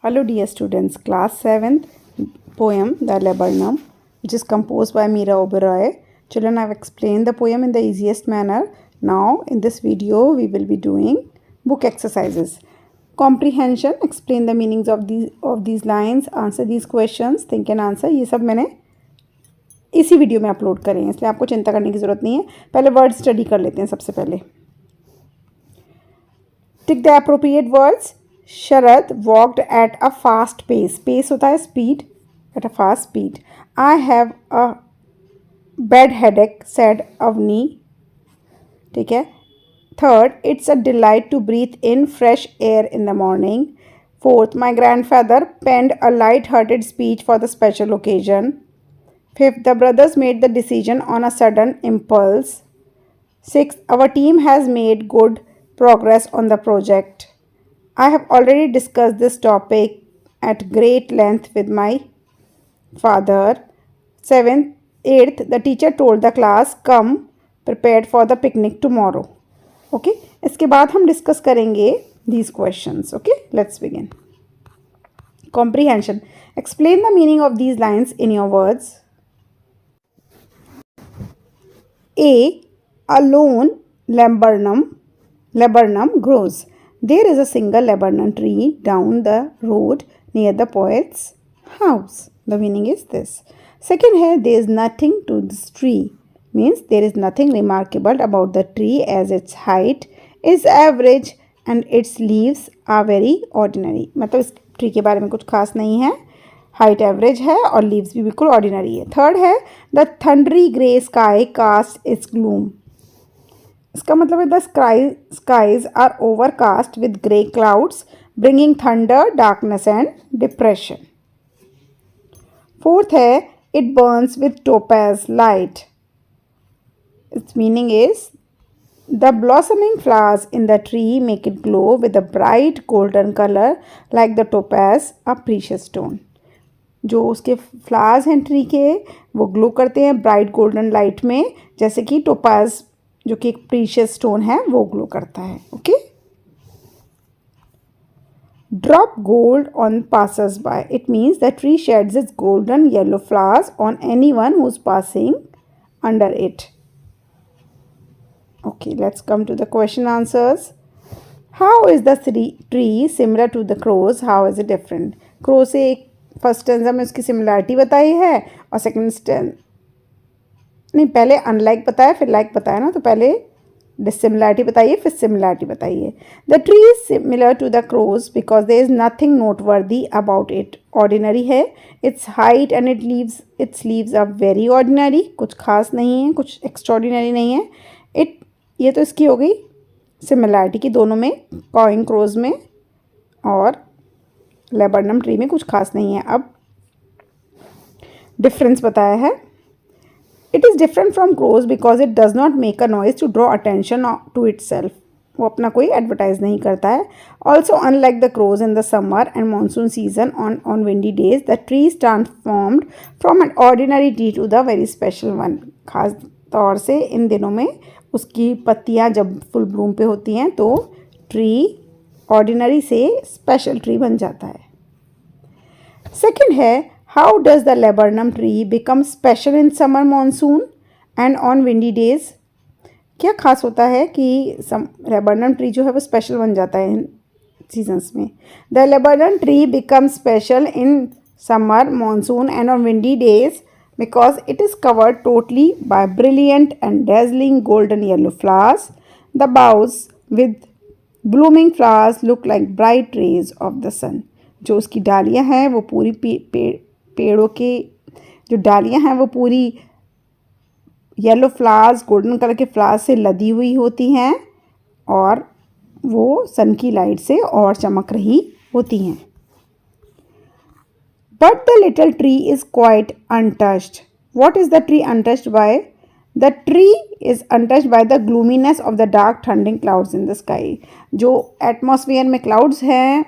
Hello dear students, class 7th poem The Laburnum, which is composed by Meera Oberoi. Children, I have explained the poem in the easiest manner. Now in this video we will be doing book exercises. Comprehension, explain the meanings of these lines, answer these questions, think and answer. ये सब मैंने इसी video में upload करें, इसलिए आपको चिंता करने की ज़रूरत नहीं है. पहले वर्ड स्टडी कर लेते हैं. सबसे पहले tick the appropriate words. Sharad walked at a fast pace. Pace होता है speed. At a fast speed. I have a bad headache, said Avni. ठीक है. Third, it's a delight to breathe in fresh air in the morning. Fourth, my grandfather penned a light-hearted speech for the special occasion. Fifth, the brothers made the decision on a sudden impulse. Sixth, our team has made good progress on the project. I have already discussed this topic at great length with my father. 7th, 8th, the teacher told the class, come prepared for the picnic tomorrow. Okay, इसके बाद हम discuss करेंगे these questions. Okay, let's begin. Comprehension. Explain the meaning of these lines in your words. A. A lone laburnum grows. There is a single laburnum tree down the road near the poet's house. The meaning is this. Second है, there is nothing to this tree. Means there is nothing remarkable about the tree as its height is average and its leaves are very ordinary. मतलब इस tree के बारे में कुछ खास नहीं है. हाइट एवरेज है और लीव्स भी बिल्कुल ऑर्डिनरी है. थर्ड है, the thundery grey sky cast it's gloom. इसका मतलब है the skies are overcast with grey clouds bringing thunder, darkness and depression. Fourth है, it burns with topaz light. Its meaning is the blossoming flowers in the tree make it glow with a bright golden colour like the topaz a precious stone. जो उसके flowers हैं tree के, वो glow करते हैं bright golden light में, जैसे कि टोपैज जो कि एक प्रीशियस स्टोन है वो ग्लो करता है. Okay. Drop gold on passers by. It means the tree sheds its golden yellow flowers on anyone who is passing under it. Okay, let's come to the question answers. How is the tree similar to the crows? How is it different? Crow से एक first stanza में उसकी similarity बताई है और second stanza नहीं, पहले unlike बताया फिर लाइक बताया ना, तो पहले डिसिमिलरिटी बताइए फिर सिमिलरिटी बताइए. The tree is similar to the crows because there is nothing noteworthy about it. Ordinary है. Its height and its leaves are very ordinary. कुछ खास नहीं है, कुछ एक्स्ट्रॉर्डिनरी नहीं है. ये तो इसकी हो गई सिमिलरिटी की दोनों में, कॉइंग क्रोज में और लेबर्नम ट्री में कुछ खास नहीं है. अब डिफरेंस बताया है. It is different from crows because it does not make a noise to draw attention to itself. वो अपना कोई एडवर्टाइज नहीं करता है. Also, unlike the crows in the summer and monsoon season on windy days, the tree is transformed from an ordinary tree to the very special one. खास तौर से इन दिनों में उसकी पत्तियाँ जब फुल ब्लूम पे होती हैं तो ट्री ऑर्डिनरी से स्पेशल ट्री बन जाता है. सेकेंड है, how does the laburnum tree become special in summer monsoon and on windy days? क्या खास होता है कि laburnum tree जो है वो स्पेशल बन जाता है इन सीजन्स में? The laburnum tree becomes special in summer monsoon and on windy days because it is covered totally by brilliant and dazzling golden yellow flowers. The boughs with blooming flowers look like bright rays of the sun. जो उसकी डालियाँ हैं वो पूरी पेड़ों के जो डालियाँ हैं वो पूरी येलो फ्लावर्स, गोल्डन कलर के फ्लावर्स से लदी हुई होती हैं और वो सन की लाइट से और चमक रही होती हैं. But the little tree is quite untouched. What is the tree untouched by? The tree is untouched by the gloominess of the dark thundering clouds in the sky. जो एटमॉस्फेयर में क्लाउड्स हैं,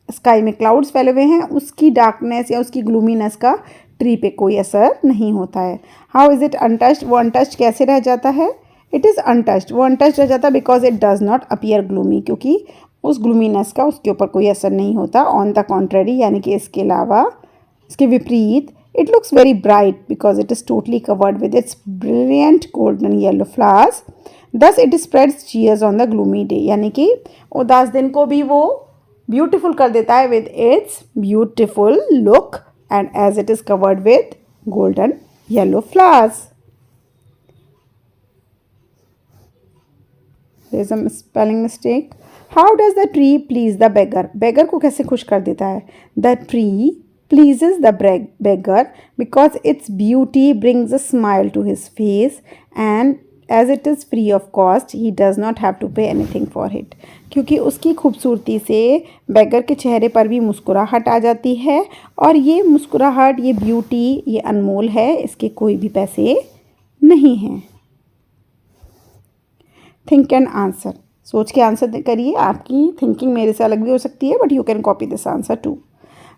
sky में clouds फैले हुए हैं, उसकी darkness या उसकी ग्लूमीनेस का ट्री पे कोई असर नहीं होता है. How is it untouched? वो अनटच्ड कैसे रह जाता है? It is untouched. वो अनटच्ड रह जाता है because it does not appear gloomy, क्योंकि उस ग्लूमीनेस का उसके ऊपर कोई असर नहीं होता. ऑन द कॉन्ट्ररी, यानी कि इसके अलावा, इसके विपरीत, it looks very bright because it is totally covered with its brilliant golden yellow flowers. Thus it spreads cheers on the gloomy day. यानी कि उदास दिन को भी वो beautiful कर देता है with its beautiful look and as it is covered with golden yellow flowers. There is a spelling mistake. How does the tree please the beggar? Beggar को कैसे खुश कर देता है? The tree pleases the beggar because its beauty brings a smile to his face and as it is free of cost he does not have to pay anything for it. क्योंकि उसकी खूबसूरती से beggar के चेहरे पर भी मुस्कुराहट आ जाती है और ये मुस्कुराहट, ये ब्यूटी, ये अनमोल है, इसके कोई भी पैसे नहीं हैं. Think and answer. सोच के आंसर करिए. आपकी थिंकिंग मेरे से अलग भी हो सकती है but you can copy this answer too.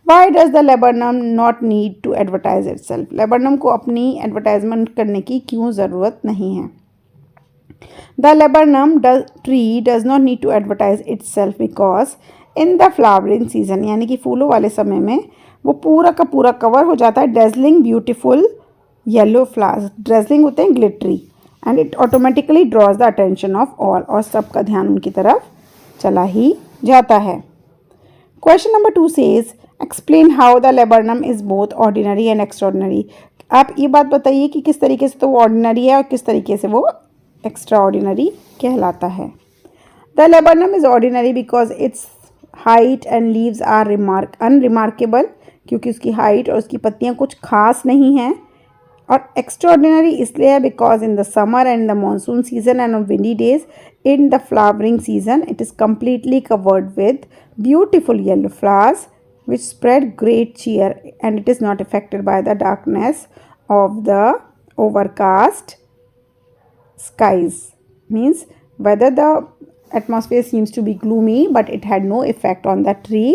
Why does the laburnum not need to advertise itself? laburnum को अपनी एडवर्टाइजमेंट करने की क्यों ज़रूरत नहीं है? The laburnum tree does not need to advertise itself because in the flowering season, यानी कि फूलों वाले समय में वो पूरा का पूरा कवर हो जाता है dazzling beautiful yellow flowers. dazzling होते हैं glittery and it automatically draws the attention of all. और सबका ध्यान उनकी तरफ चला ही जाता है. Question number 2 says explain how the laburnum is both ordinary and extraordinary. आप ये बात बताइए कि किस तरीके से तो वो ऑर्डिनरी है और किस तरीके से वो एक्स्ट्रा ऑर्डिनरी कहलाता है. The laburnum is ordinary because its height and leaves are unremarkable, क्योंकि उसकी हाइट और उसकी पत्तियाँ कुछ खास नहीं हैं. और एक्स्ट्राऑर्डिनरी इसलिए है because in the summer and the monsoon season and on windy days in the flowering season it is completely covered with beautiful yellow flowers which spread great cheer and it is not affected by the darkness of the overcast skies. Means whether the atmosphere seems to be gloomy but it had no effect on the tree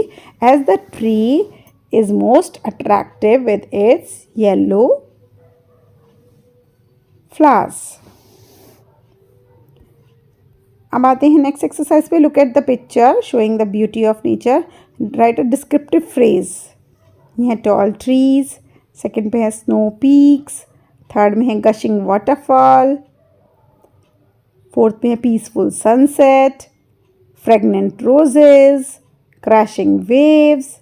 as the tree is most attractive with its yellow flowers. अब आते हैं next exercise पे. Look at the picture showing the beauty of nature. Right a descriptive phrase. ये है tall trees, second पे है snow peaks, third में है गशिंग वाटरफॉल, फोर्थ में है peaceful sunset, fragrant roses, crashing waves.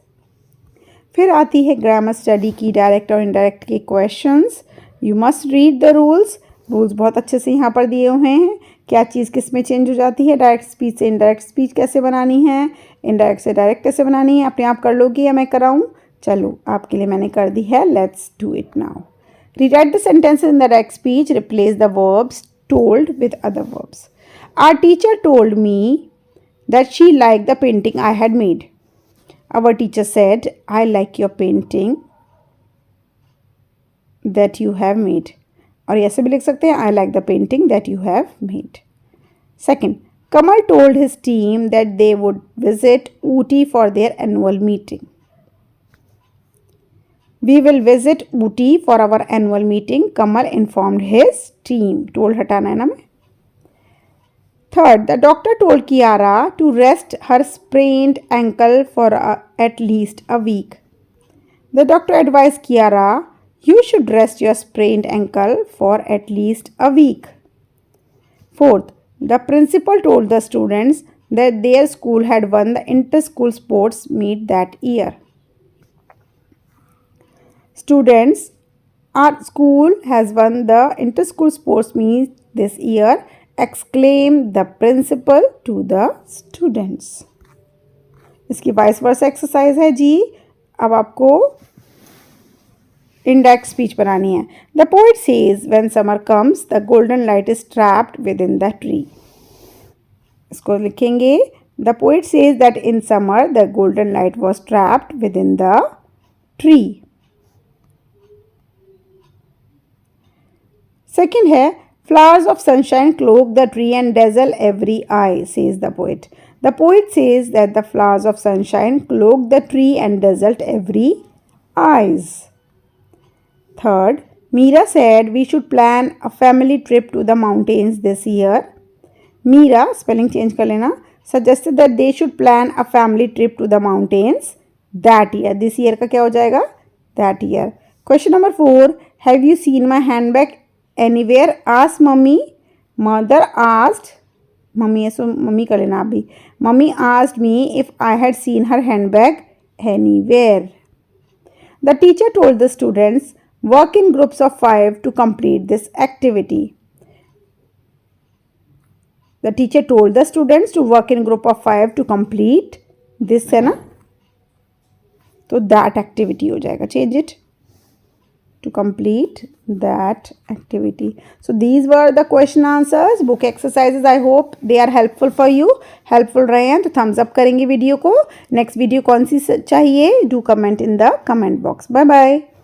फिर आती है ग्रामर स्टडी की डायरेक्ट और इनडायरेक्ट के questions. You must read the rules. Rules बहुत अच्छे से यहाँ पर दिए हुए हैं. क्या चीज़ किस में चेंज हो जाती है, डायरेक्ट स्पीच से इनडायरेक्ट स्पीच कैसे बनानी है, इनडायरेक्ट से डायरेक्ट कैसे बनानी है. अपने आप कर लोगी या मैं कराऊँ? चलो आपके लिए मैंने कर दी है. Let's do it now. Rewrite the sentences in the direct speech. Replace the verbs told with other verbs. Our teacher told me that she liked the painting I had made. Our teacher said, I like your painting that you have made. और ऐसे भी लिख सकते हैं I like the painting that you have made. Second, Kamal told his team that they would visit Ooty for their annual meeting. We will visit Ooty for our annual meeting. Kamal informed his team. Told हटाना है ना मैं. Third, the doctor told Kiara to rest her sprained ankle for at least a week. The doctor advised Kiara, you should rest your sprained ankle for at least a week. Fourth, the principal told the students that their school had won the inter-school sports meet that year. Students, our school has won the inter-school sports meet this year, exclaimed the principal to the students. इसकी vice versa exercise है जी. अब आपको indirect speech बनानी है. The poet says when summer comes the golden light is trapped within the tree. इसको लिखेंगे. The poet says that in summer the golden light was trapped within the tree. Second है flowers of sunshine cloak the tree and dazzle every eye, says the poet. The poet says that the flowers of sunshine cloak the tree and dazzled every eyes. Third, Meera said we should plan a family trip to the mountains this year. Meera, spelling change कर लेना, suggested that they should plan a family trip to the mountains that year. This year का क्या हो जाएगा? That year. Question number 4. Have you seen my handbag anywhere? Asked mummy. Mother asked. Mummy है so mummy कर लेना आप भी. Mummy asked me if I had seen her handbag anywhere. The teacher told the students work in groups of 5 to complete this activity. The teacher told the students to work in group of 5 to complete this है ना, तो that activity हो जाएगा. Change it to complete that activity. So these were the question answers, book exercises. I hope they are helpful for you. Helpful रहे हैं तो thumbs up करेंगे video को. Next वीडियो कौन सी चाहिए? Do comment in the comment box. Bye bye.